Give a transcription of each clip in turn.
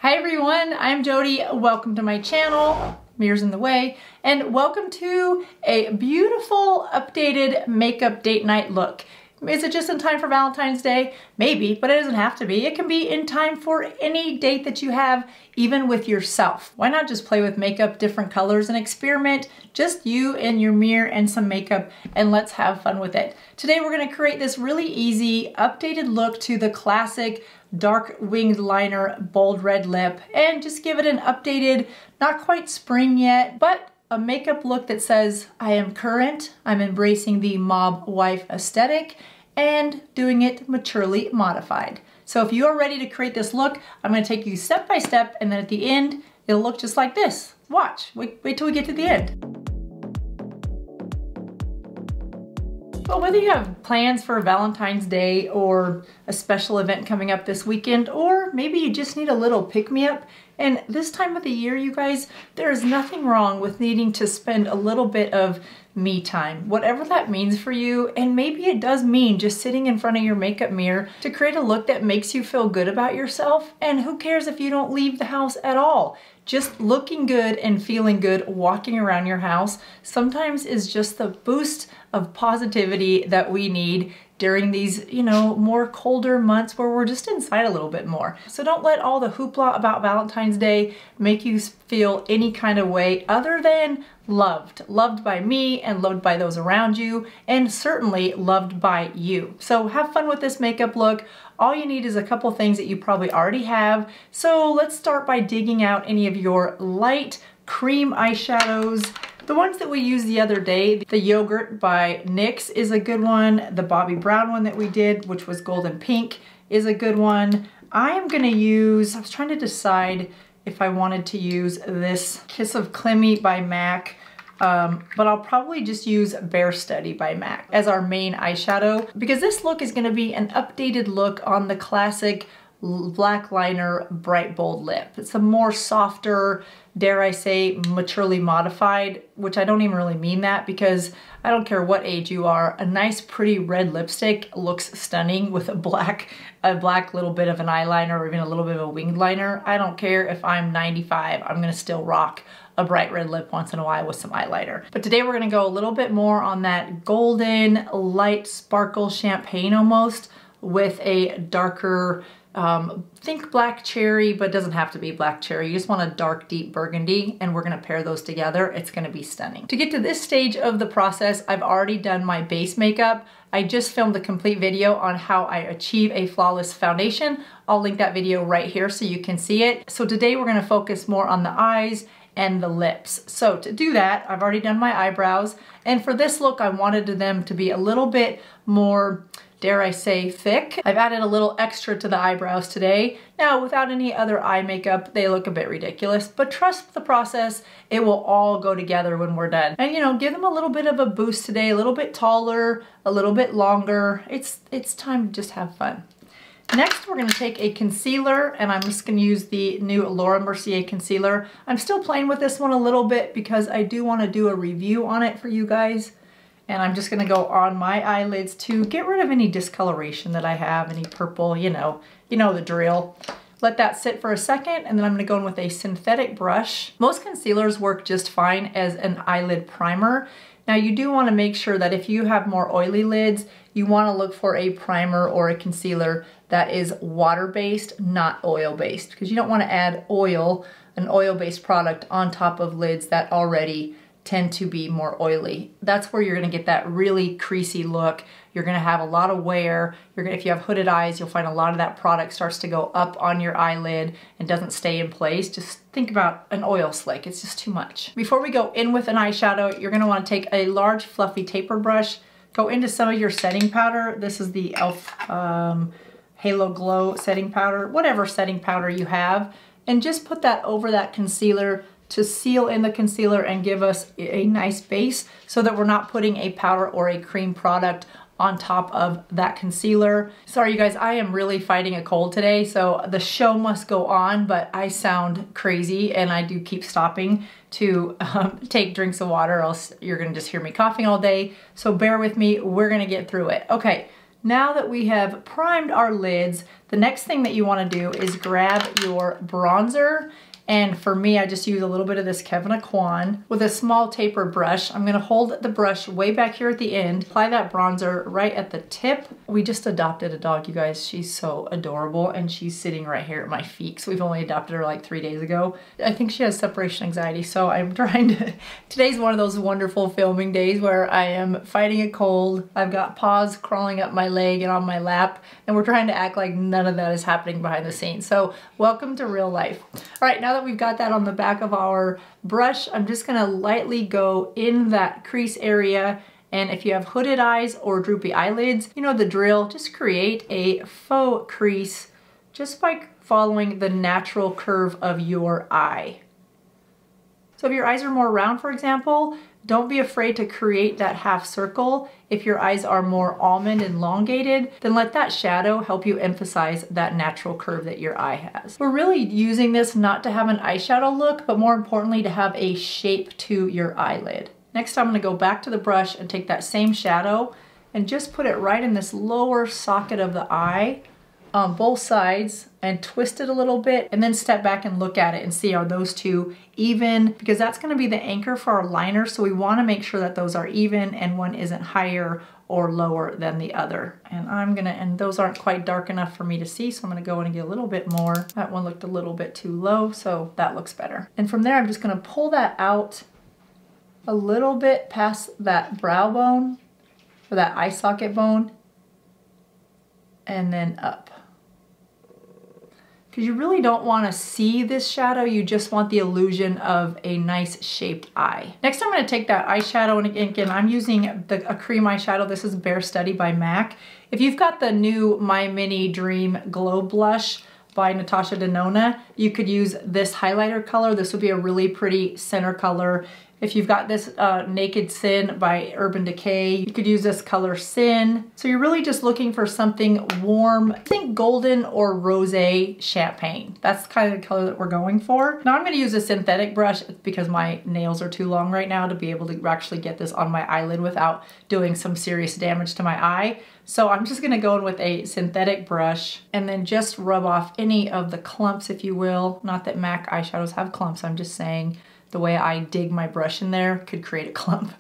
Hi everyone, I'm Jody. Welcome to my channel, Mirrors in the Way, and welcome to a beautiful updated makeup date night look. Is it just in time for Valentine's Day? Maybe, but it doesn't have to be. It can be in time for any date that you have, even with yourself. Why not just play with makeup, different colors, and experiment, just you and your mirror and some makeup, and let's have fun with it. Today we're gonna create this really easy, updated look to the classic dark winged liner, bold red lip, and just give it an updated, not quite spring yet, but a makeup look that says, I am current, I'm embracing the mob wife aesthetic, and doing it maturely modified. So if you are ready to create this look, I'm gonna take you step by step, and then at the end, it'll look just like this. Watch, wait till we get to the end. Well, whether you have plans for Valentine's Day or a special event coming up this weekend, or maybe you just need a little pick-me-up, and this time of the year, you guys, there is nothing wrong with needing to spend a little bit of me time, whatever that means for you. And maybe it does mean just sitting in front of your makeup mirror to create a look that makes you feel good about yourself. And who cares if you don't leave the house at all? Just looking good and feeling good walking around your house sometimes is just the boost of positivity that we need during these, more colder months where we're just inside a little bit more. So don't let all the hoopla about Valentine's Day make you feel any kind of way other than loved. Loved by me and loved by those around you, and certainly loved by you. So have fun with this makeup look. All you need is a couple things that you probably already have. So let's start by digging out any of your light cream eyeshadows. The ones that we used the other day, the Yogurt by NYX is a good one. The Bobbi Brown one that we did, which was golden pink, is a good one. I am gonna use, I was trying to decide if I wanted to use this Kiss of Klimi by MAC, but I'll probably just use Bare Study by MAC as our main eyeshadow, because this look is gonna be an updated look on the classic black liner bright bold lip. It's a more softer, dare I say, maturely modified, which I don't even really mean that, because I don't care what age you are, a nice pretty red lipstick looks stunning with a black little bit of an eyeliner or even a little bit of a winged liner. I don't care if I'm 95, I'm gonna still rock a bright red lip once in a while with some eyeliner. But today we're gonna go a little bit more on that golden, light sparkle champagne almost, with a darker, think black cherry, but it doesn't have to be black cherry. You just want a dark, deep burgundy, and we're gonna pair those together. It's gonna be stunning. To get to this stage of the process, I've already done my base makeup. I just filmed a complete video on how I achieve a flawless foundation. I'll link that video right here so you can see it. So today we're gonna focus more on the eyes and the lips. So to do that, I've already done my eyebrows, and for this look, I wanted them to be a little bit more, dare I say, thick. I've added a little extra to the eyebrows today. Now, without any other eye makeup, they look a bit ridiculous, but trust the process. It will all go together when we're done. And give them a little bit of a boost today, a little bit taller, a little bit longer. It's time to just have fun. Next, we're gonna take a concealer, and I'm just gonna use the new Laura Mercier concealer. I'm still playing with this one a little bit because I do wanna do a review on it for you guys. And I'm just gonna go on my eyelids to get rid of any discoloration that I have, any purple, you know the drill. Let that sit for a second, and then I'm gonna go in with a synthetic brush. Most concealers work just fine as an eyelid primer. Now you do wanna make sure that if you have more oily lids, you wanna look for a primer or a concealer that is water-based, not oil-based, because you don't wanna add oil, an oil-based product on top of lids that already tend to be more oily. That's where you're gonna get that really creasy look. You're gonna have a lot of wear. If you have hooded eyes, you'll find a lot of that product starts to go up on your eyelid and doesn't stay in place. Just think about an oil slick. It's just too much. Before we go in with an eyeshadow, you're gonna wanna take a large fluffy taper brush, go into some of your setting powder. This is the e.l.f. Halo Glow setting powder, whatever setting powder you have, and just put that over that concealer to seal in the concealer and give us a nice base so that we're not putting a powder or a cream product on top of that concealer. Sorry you guys, I am really fighting a cold today, so the show must go on, but I sound crazy and I do keep stopping to take drinks of water, or else you're gonna just hear me coughing all day. So bear with me, we're gonna get through it. Okay, Now that we have primed our lids, the next thing that you want to do is grab your bronzer. And for me, I just use a little bit of this Kevyn Aucoin with a small taper brush. I'm gonna hold the brush way back here at the end, apply that bronzer right at the tip. We just adopted a dog, you guys. She's so adorable, and she's sitting right here at my feet. So we've only adopted her like 3 days ago. I think she has separation anxiety, so I'm trying to, today's one of those wonderful filming days where I am fighting a cold. I've got paws crawling up my leg and on my lap, and we're trying to act like none of that is happening behind the scenes. So welcome to real life. All right, now that we've got that on the back of our brush, I'm just gonna lightly go in that crease area. And if you have hooded eyes or droopy eyelids, you know the drill. Just create a faux crease just by following the natural curve of your eye. So if your eyes are more round, for example, don't be afraid to create that half circle. If your eyes are more almond and elongated, then let that shadow help you emphasize that natural curve that your eye has. We're really using this not to have an eyeshadow look, but more importantly to have a shape to your eyelid. Next, I'm gonna go back to the brush and take that same shadow and just put it right in this lower socket of the eye on both sides and twist it a little bit, and then step back and look at it and see, are those two even? Because that's gonna be the anchor for our liner, so we wanna make sure that those are even and one isn't higher or lower than the other. And those aren't quite dark enough for me to see, so I'm gonna go in and get a little bit more. That one looked a little bit too low, so that looks better. And from there, I'm just gonna pull that out a little bit past that brow bone, or that eye socket bone, and then up. Because you really don't want to see this shadow, you just want the illusion of a nice shaped eye. Next, I'm going to take that eyeshadow, and again, I'm using a cream eyeshadow. This is Bare Study by MAC. If you've got the new My Mini Dream Glow Blush by Natasha Denona, you could use this highlighter color. This would be a really pretty center color. If you've got this Naked Sin by Urban Decay, you could use this color Sin. So you're really just looking for something warm. I think golden or rosé champagne. That's kind of the color that we're going for. Now I'm gonna use a synthetic brush because my nails are too long right now to be able to actually get this on my eyelid without doing some serious damage to my eye. So I'm just gonna go in with a synthetic brush and then just rub off any of the clumps, if you will. Not that MAC eyeshadows have clumps, I'm just saying the way I dig my brush in there could create a clump.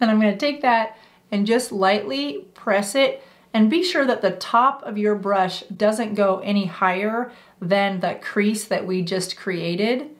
And I'm gonna take that and just lightly press it, and be sure that the top of your brush doesn't go any higher than that crease that we just created.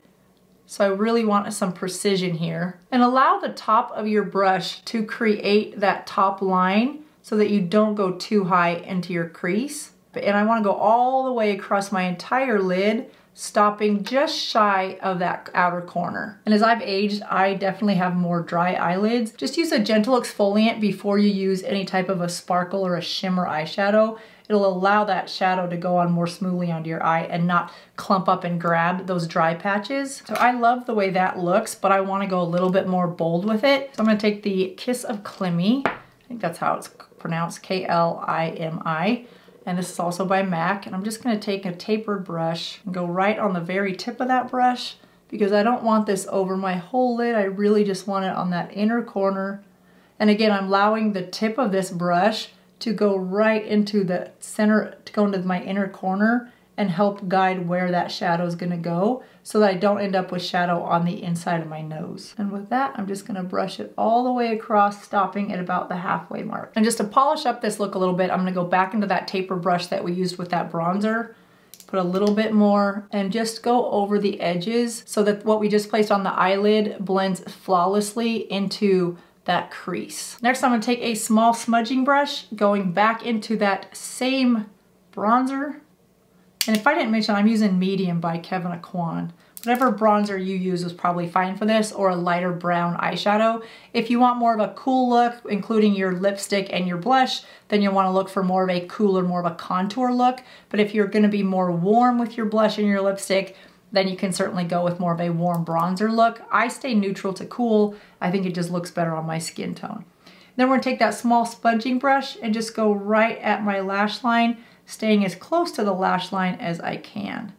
So I really want some precision here. And allow the top of your brush to create that top line so that you don't go too high into your crease. And I wanna go all the way across my entire lid, stopping just shy of that outer corner. And as I've aged, I definitely have more dry eyelids. Just use a gentle exfoliant before you use any type of a sparkle or a shimmer eyeshadow. It'll allow that shadow to go on more smoothly onto your eye and not clump up and grab those dry patches. So I love the way that looks, but I wanna go a little bit more bold with it. So I'm gonna take the Kiss of Klimi. I think that's how it's pronounced, K-L-I-M-I. And this is also by MAC, and I'm just gonna take a tapered brush and go right on the very tip of that brush, because I don't want this over my whole lid. I really just want it on that inner corner. And again, I'm allowing the tip of this brush to go right into the center, to go into my inner corner and help guide where that shadow is gonna go, so that I don't end up with shadow on the inside of my nose. And with that, I'm just gonna brush it all the way across, stopping at about the halfway mark. And just to polish up this look a little bit, I'm gonna go back into that taper brush that we used with that bronzer, put a little bit more, and just go over the edges so that what we just placed on the eyelid blends flawlessly into that crease. Next, I'm gonna take a small smudging brush, going back into that same bronzer. And if I didn't mention, I'm using Medium by Kevyn Aucoin. Whatever bronzer you use is probably fine for this, or a lighter brown eyeshadow. If you want more of a cool look, including your lipstick and your blush, then you'll want to look for more of a cooler, more of a contour look. But if you're going to be more warm with your blush and your lipstick, then you can certainly go with more of a warm bronzer look. I stay neutral to cool. I think it just looks better on my skin tone. Then we're going to take that small sponging brush and just go right at my lash line, staying as close to the lash line as I can.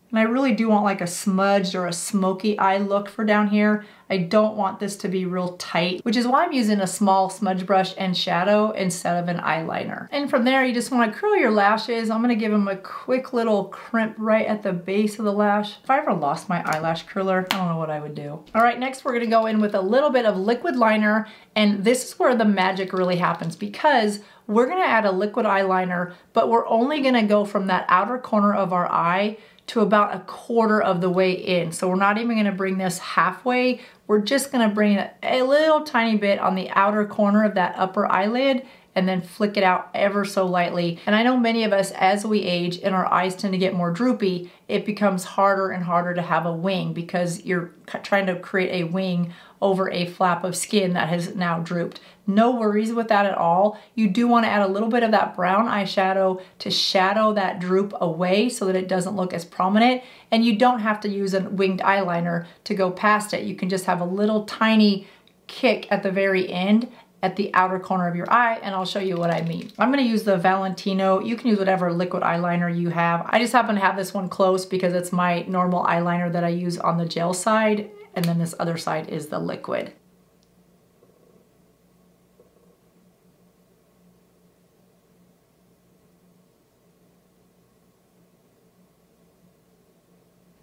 And I really do want like a smudged or a smoky eye look for down here. I don't want this to be real tight, which is why I'm using a small smudge brush and shadow instead of an eyeliner. And from there, you just want to curl your lashes. I'm going to give them a quick little crimp right at the base of the lash. If I ever lost my eyelash curler, I don't know what I would do. All right, next we're going to go in with a little bit of liquid liner. And this is where the magic really happens, because we're going to add a liquid eyeliner, but we're only going to go from that outer corner of our eye to about a quarter of the way in. So we're not even gonna bring this halfway. We're just gonna bring it a little tiny bit on the outer corner of that upper eyelid and then flick it out ever so lightly. And I know many of us, as we age and our eyes tend to get more droopy, it becomes harder and harder to have a wing because you're trying to create a wing over a flap of skin that has now drooped. No worries with that at all. You do want to add a little bit of that brown eyeshadow to shadow that droop away so that it doesn't look as prominent. And you don't have to use a winged eyeliner to go past it. You can just have a little tiny kick at the very end at the outer corner of your eye, and I'll show you what I mean. I'm gonna use the Valentino. You can use whatever liquid eyeliner you have. I just happen to have this one close because it's my normal eyeliner that I use on the gel side, and then this other side is the liquid.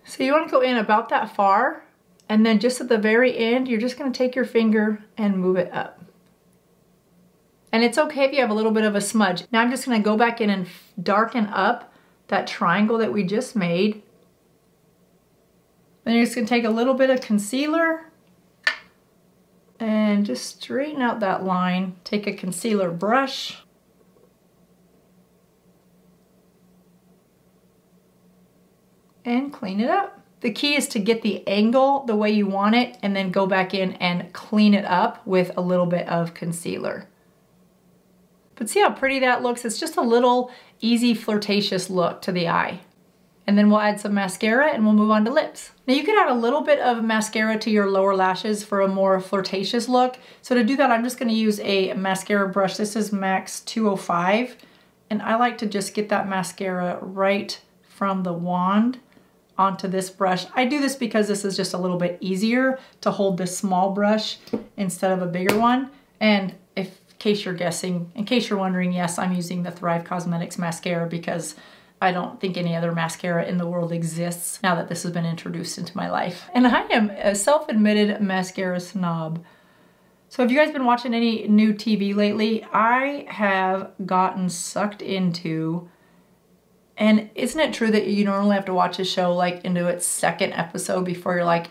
So you want to go in about that far, and then just at the very end, you're just going to take your finger and move it up. And it's okay if you have a little bit of a smudge. Now I'm just going to go back in and darken up that triangle that we just made. Then you're just going to take a little bit of concealer and just straighten out that line. Take a concealer brush. And clean it up. The key is to get the angle the way you want it and then go back in and clean it up with a little bit of concealer. But see how pretty that looks? It's just a little easy flirtatious look to the eye. And then we'll add some mascara and we'll move on to lips. Now you can add a little bit of mascara to your lower lashes for a more flirtatious look. So to do that, I'm just gonna use a mascara brush. This is Max 205. And I like to just get that mascara right from the wand onto this brush. I do this because this is just a little bit easier to hold this small brush instead of a bigger one. And in case you're guessing, in case you're wondering, yes, I'm using the Thrive Causmetics mascara because I don't think any other mascara in the world exists now that this has been introduced into my life. And I am a self-admitted mascara snob. So have you guys been watching any new TV lately? I have gotten sucked into, and isn't it true that you normally have to watch a show like into its second episode before you're like,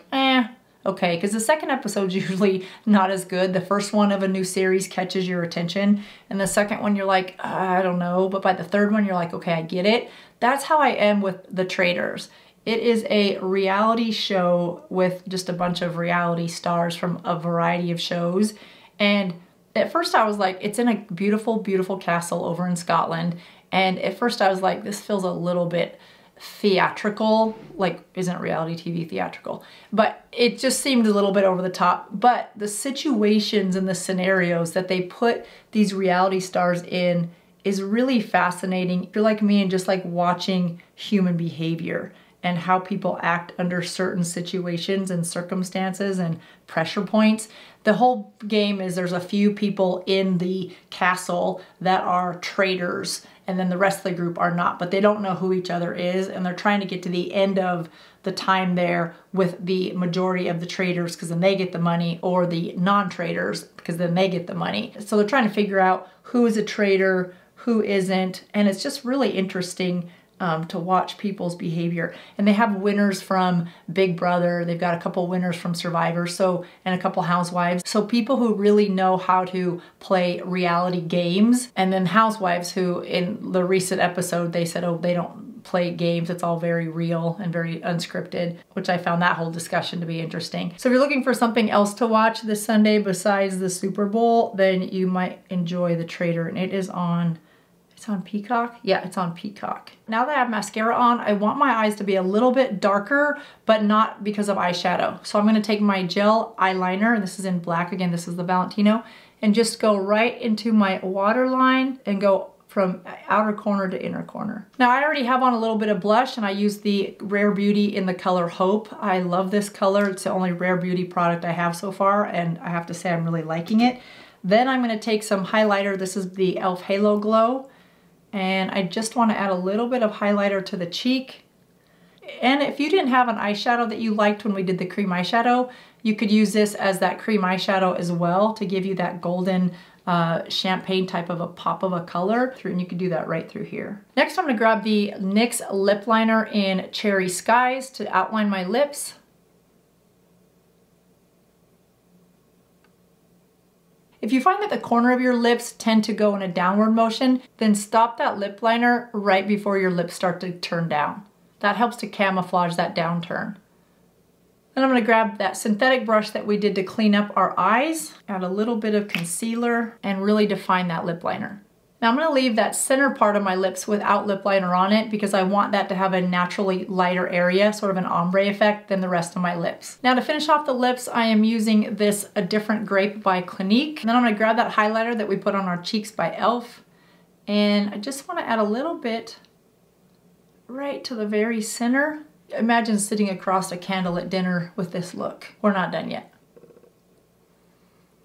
okay, because the second episode's usually not as good. The first one of a new series catches your attention, and the second one you're like, I don't know, but by the third one you're like, okay, I get it. That's how I am with The Traitors. It is a reality show with just a bunch of reality stars from a variety of shows, and at first I was like, it's in a beautiful, beautiful castle over in Scotland, and at first I was like, this feels a little bit theatrical, like isn't reality TV theatrical, but it just seemed a little bit over the top. But the situations and the scenarios that they put these reality stars in is really fascinating. If you're like me and just like watching human behavior and how people act under certain situations and circumstances and pressure points. The whole game is there's a few people in the castle that are traitors, and then the rest of the group are not, but they don't know who each other is, and they're trying to get to the end of the time there with the majority of the traitors because then they get the money, or the non-traitors because then they get the money. So they're trying to figure out who is a traitor, who isn't, and it's just really interesting to watch people's behavior. And they have winners from Big Brother. They've got a couple winners from Survivor, and a couple housewives. So people who really know how to play reality games. And then housewives who in the recent episode, they said, oh, they don't play games. It's all very real and very unscripted, which I found that whole discussion to be interesting. So if you're looking for something else to watch this Sunday besides the Super Bowl, then you might enjoy The Traitor, and it is on, it's on Peacock? Yeah, it's on Peacock. Now that I have mascara on, I want my eyes to be a little bit darker, but not because of eyeshadow. So I'm gonna take my gel eyeliner, and this is in black, again, this is the Valentino, and just go right into my waterline and go from outer corner to inner corner. Now I already have on a little bit of blush and I use the Rare Beauty in the color Hope. I love this color. It's the only Rare Beauty product I have so far and I have to say I'm really liking it. Then I'm gonna take some highlighter. This is the e.l.f. Halo Glow. And I just wanna add a little bit of highlighter to the cheek. And if you didn't have an eyeshadow that you liked when we did the cream eyeshadow, you could use this as that cream eyeshadow as well to give you that golden champagne type of a pop of a color, and you can do that right through here. Next, I'm gonna grab the NYX lip liner in Cherry Skies to outline my lips. If you find that the corner of your lips tend to go in a downward motion, then stop that lip liner right before your lips start to turn down. That helps to camouflage that downturn. Then I'm gonna grab that synthetic brush that we did to clean up our eyes, add a little bit of concealer, and really define that lip liner. Now I'm gonna leave that center part of my lips without lip liner on it because I want that to have a naturally lighter area, sort of an ombre effect than the rest of my lips. Now to finish off the lips, I am using this A Different Grape by Clinique. And then I'm gonna grab that highlighter that we put on our cheeks by e.l.f. And I just wanna add a little bit right to the very center. Imagine sitting across a candle at dinner with this look. We're not done yet.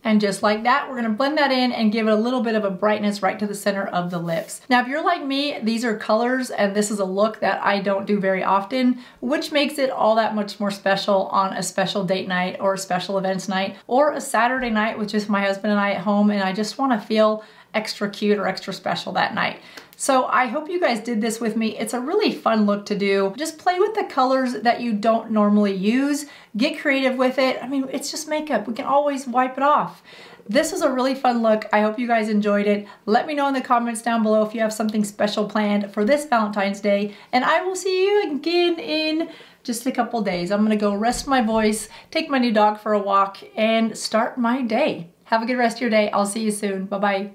And just like that, we're gonna blend that in and give it a little bit of a brightness right to the center of the lips. Now, if you're like me, these are colors and this is a look that I don't do very often, which makes it all that much more special on a special date night or a special events night or a Saturday night with just my husband and I at home, and I just wanna feel extra cute or extra special that night. So I hope you guys did this with me. It's a really fun look to do. Just play with the colors that you don't normally use. Get creative with it. I mean, it's just makeup. We can always wipe it off. This is a really fun look. I hope you guys enjoyed it. Let me know in the comments down below if you have something special planned for this Valentine's Day. And I will see you again in just a couple days. I'm gonna go rest my voice, take my new dog for a walk, and start my day. Have a good rest of your day. I'll see you soon. Bye-bye.